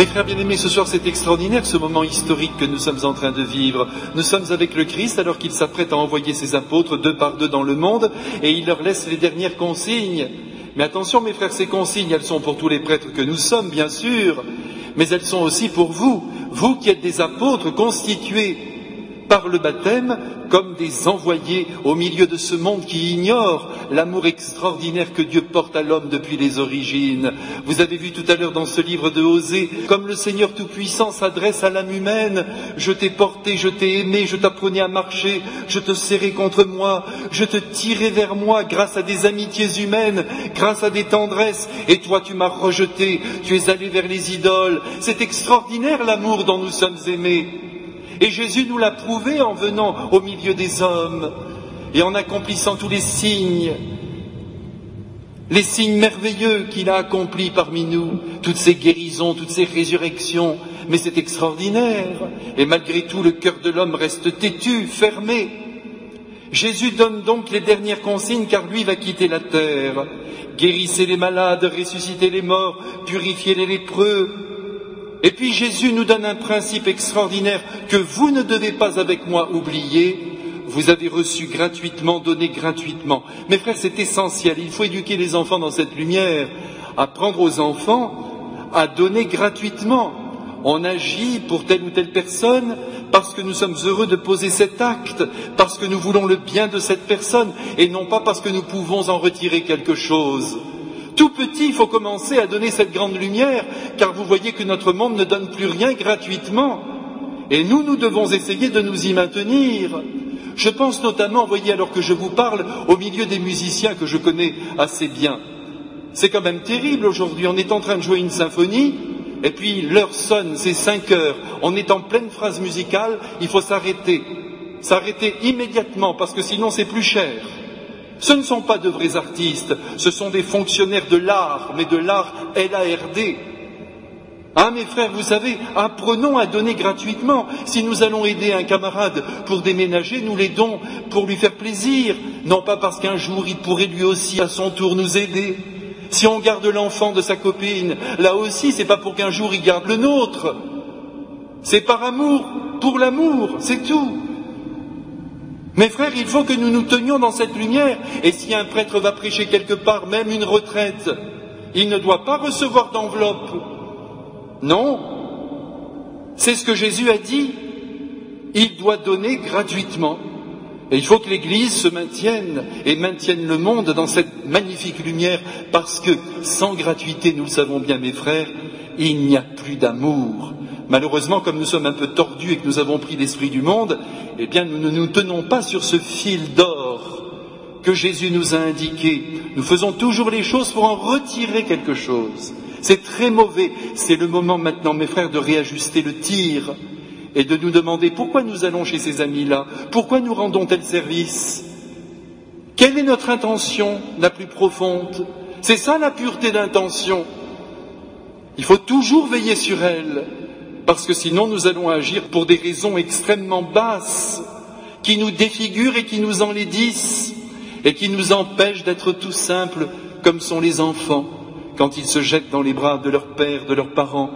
Mes frères bien-aimés, ce soir c'est extraordinaire ce moment historique que nous sommes en train de vivre. Nous sommes avec le Christ alors qu'il s'apprête à envoyer ses apôtres 2 par 2 dans le monde et il leur laisse les dernières consignes. Mais attention mes frères, ces consignes, elles sont pour tous les prêtres que nous sommes bien sûr, mais elles sont aussi pour vous, vous qui êtes des apôtres constitués par le baptême comme des envoyés au milieu de ce monde qui ignore l'amour extraordinaire que Dieu porte à l'homme depuis les origines. Vous avez vu tout à l'heure dans ce livre de Osée, comme le Seigneur Tout-Puissant s'adresse à l'âme humaine. Je t'ai porté, je t'ai aimé, je t'apprenais à marcher, je te serrai contre moi, je te tirai vers moi grâce à des amitiés humaines, grâce à des tendresses, et toi tu m'as rejeté, tu es allé vers les idoles. C'est extraordinaire l'amour dont nous sommes aimés. Et Jésus nous l'a prouvé en venant au milieu des hommes et en accomplissant tous les signes merveilleux qu'il a accomplis parmi nous, toutes ces guérisons, toutes ces résurrections. Mais c'est extraordinaire. Et malgré tout, le cœur de l'homme reste têtu, fermé. Jésus donne donc les dernières consignes car lui va quitter la terre. Guérissez les malades, ressuscitez les morts, purifiez les lépreux. Et puis Jésus nous donne un principe extraordinaire que vous ne devez pas avec moi oublier. Vous avez reçu gratuitement, donné gratuitement. Mes frères, c'est essentiel. Il faut éduquer les enfants dans cette lumière. Apprendre aux enfants à donner gratuitement. On agit pour telle ou telle personne parce que nous sommes heureux de poser cet acte, parce que nous voulons le bien de cette personne et non pas parce que nous pouvons en retirer quelque chose. Tout petit, il faut commencer à donner cette grande lumière, car vous voyez que notre monde ne donne plus rien gratuitement. Et nous devons essayer de nous y maintenir. Je pense notamment, voyez, alors que je vous parle, au milieu des musiciens que je connais assez bien. C'est quand même terrible aujourd'hui, on est en train de jouer une symphonie, et puis l'heure sonne, c'est 5 heures, on est en pleine phrase musicale, il faut s'arrêter. S'arrêter immédiatement, parce que sinon c'est plus cher. Ce ne sont pas de vrais artistes, ce sont des fonctionnaires de l'art, mais de l'art L-A-R-D. Ah mes frères, vous savez, apprenons à donner gratuitement. Si nous allons aider un camarade pour déménager, nous l'aidons pour lui faire plaisir, non pas parce qu'un jour il pourrait lui aussi à son tour nous aider. Si on garde l'enfant de sa copine, là aussi c'est pas pour qu'un jour il garde le nôtre. C'est par amour, pour l'amour, c'est tout. Mes frères, il faut que nous nous tenions dans cette lumière. Et si un prêtre va prêcher quelque part, même une retraite, il ne doit pas recevoir d'enveloppe. Non. C'est ce que Jésus a dit. Il doit donner gratuitement. Et il faut que l'Église se maintienne et maintienne le monde dans cette magnifique lumière, parce que sans gratuité, nous le savons bien mes frères, il n'y a plus d'amour. Malheureusement, comme nous sommes un peu tordus et que nous avons pris l'esprit du monde, eh bien nous ne nous tenons pas sur ce fil d'or que Jésus nous a indiqué. Nous faisons toujours les choses pour en retirer quelque chose. C'est très mauvais. C'est le moment maintenant, mes frères, de réajuster le tir et de nous demander pourquoi nous allons chez ces amis-là, pourquoi nous rendons tel service. Quelle est notre intention la plus profonde? C'est ça la pureté d'intention. Il faut toujours veiller sur elle. Parce que sinon nous allons agir pour des raisons extrêmement basses, qui nous défigurent et qui nous enlaidissent, et qui nous empêchent d'être tout simples comme sont les enfants, quand ils se jettent dans les bras de leur père, de leurs parents.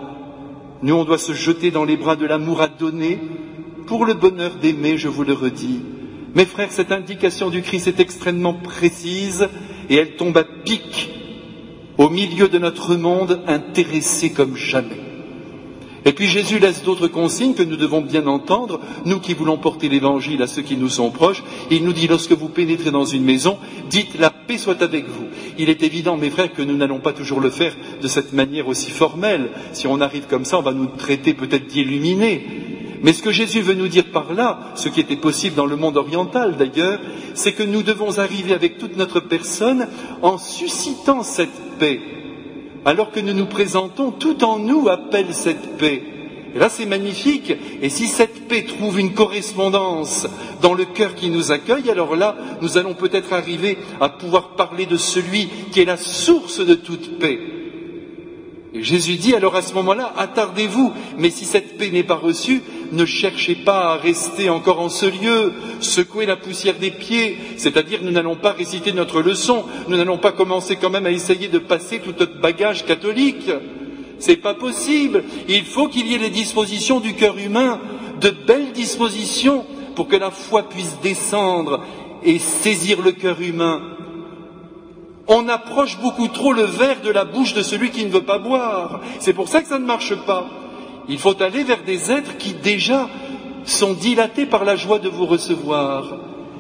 Nous, on doit se jeter dans les bras de l'amour à donner, pour le bonheur d'aimer, je vous le redis. Mes frères, cette indication du Christ est extrêmement précise, et elle tombe à pic au milieu de notre monde intéressé comme jamais. Et puis Jésus laisse d'autres consignes que nous devons bien entendre, nous qui voulons porter l'Évangile à ceux qui nous sont proches. Il nous dit, lorsque vous pénétrez dans une maison, dites la paix soit avec vous. Il est évident, mes frères, que nous n'allons pas toujours le faire de cette manière aussi formelle. Si on arrive comme ça, on va nous traiter peut-être d'illuminés. Mais ce que Jésus veut nous dire par là, ce qui était possible dans le monde oriental d'ailleurs, c'est que nous devons arriver avec toute notre personne en suscitant cette paix. Alors que nous nous présentons, tout en nous appelle cette paix. Et là, c'est magnifique. Et si cette paix trouve une correspondance dans le cœur qui nous accueille, alors là, nous allons peut-être arriver à pouvoir parler de celui qui est la source de toute paix. Et Jésus dit, alors à ce moment-là, attardez-vous. Mais si cette paix n'est pas reçue, ne cherchez pas à rester encore en ce lieu, secouer la poussière des pieds, c'est-à-dire nous n'allons pas réciter notre leçon, nous n'allons pas commencer quand même à essayer de passer tout notre bagage catholique. C'est pas possible. Il faut qu'il y ait les dispositions du cœur humain, de belles dispositions, pour que la foi puisse descendre et saisir le cœur humain. On approche beaucoup trop le verre de la bouche de celui qui ne veut pas boire. C'est pour ça que ça ne marche pas. Il faut aller vers des êtres qui déjà sont dilatés par la joie de vous recevoir.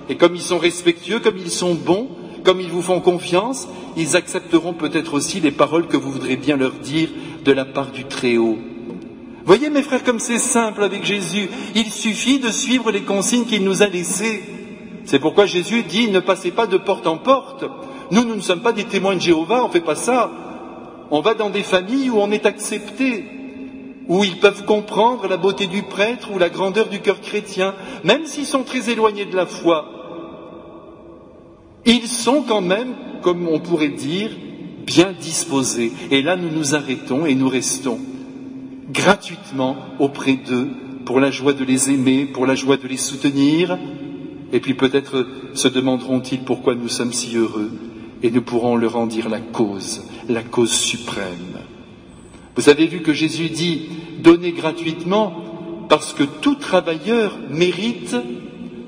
Et comme ils sont respectueux, comme ils sont bons, comme ils vous font confiance, ils accepteront peut-être aussi les paroles que vous voudrez bien leur dire de la part du Très-Haut. Voyez mes frères, comme c'est simple avec Jésus, il suffit de suivre les consignes qu'il nous a laissées. C'est pourquoi Jésus dit, ne passez pas de porte en porte. Nous ne sommes pas des témoins de Jéhovah, on ne fait pas ça. On va dans des familles où on est accepté, où ils peuvent comprendre la beauté du prêtre ou la grandeur du cœur chrétien, même s'ils sont très éloignés de la foi. Ils sont quand même, comme on pourrait dire, bien disposés. Et là, nous nous arrêtons et nous restons gratuitement auprès d'eux pour la joie de les aimer, pour la joie de les soutenir. Et puis peut-être se demanderont-ils pourquoi nous sommes si heureux. Et nous pourrons leur en dire la cause suprême. Vous avez vu que Jésus dit « Donnez gratuitement parce que tout travailleur mérite,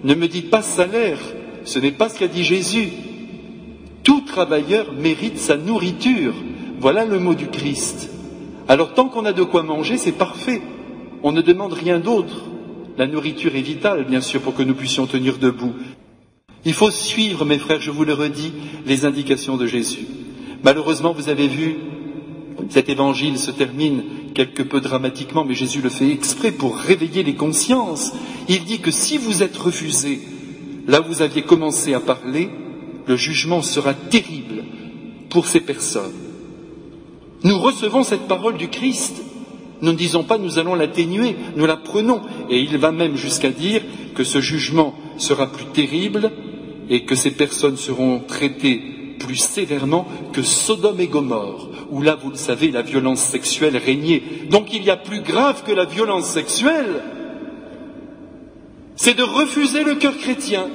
ne me dites pas salaire, ce n'est pas ce qu'a dit Jésus. Tout travailleur mérite sa nourriture. Voilà le mot du Christ. Alors tant qu'on a de quoi manger, c'est parfait. On ne demande rien d'autre. La nourriture est vitale, bien sûr, pour que nous puissions tenir debout. Il faut suivre, mes frères, je vous le redis, les indications de Jésus. Malheureusement, vous avez vu, cet évangile se termine quelque peu dramatiquement, mais Jésus le fait exprès pour réveiller les consciences. Il dit que si vous êtes refusés, là où vous aviez commencé à parler, le jugement sera terrible pour ces personnes. Nous recevons cette parole du Christ. Nous ne disons pas nous allons l'atténuer, nous la prenons. Et il va même jusqu'à dire que ce jugement sera plus terrible et que ces personnes seront traitées plus sévèrement que Sodome et Gomorrhe, où là, vous le savez, la violence sexuelle régnait. Donc il y a plus grave que la violence sexuelle, c'est de refuser le cœur chrétien.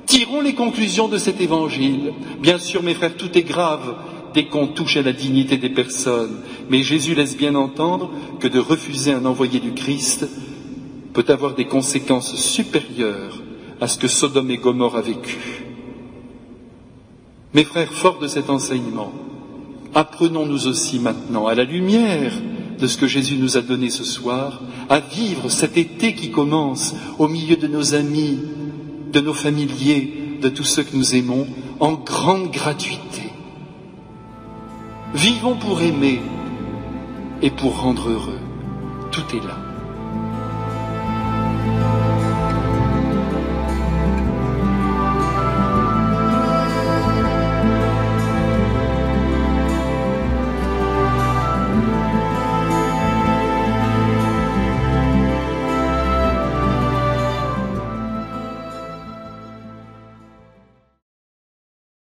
Tirons les conclusions de cet évangile. Bien sûr, mes frères, tout est grave dès qu'on touche à la dignité des personnes. Mais Jésus laisse bien entendre que de refuser un envoyé du Christ peut avoir des conséquences supérieures à ce que Sodome et Gomorrhe a vécu. Mes frères, forts de cet enseignement, apprenons-nous aussi maintenant, à la lumière de ce que Jésus nous a donné ce soir, à vivre cet été qui commence au milieu de nos amis, de nos familiers, de tous ceux que nous aimons, en grande gratuité. Vivons pour aimer et pour rendre heureux. Tout est là.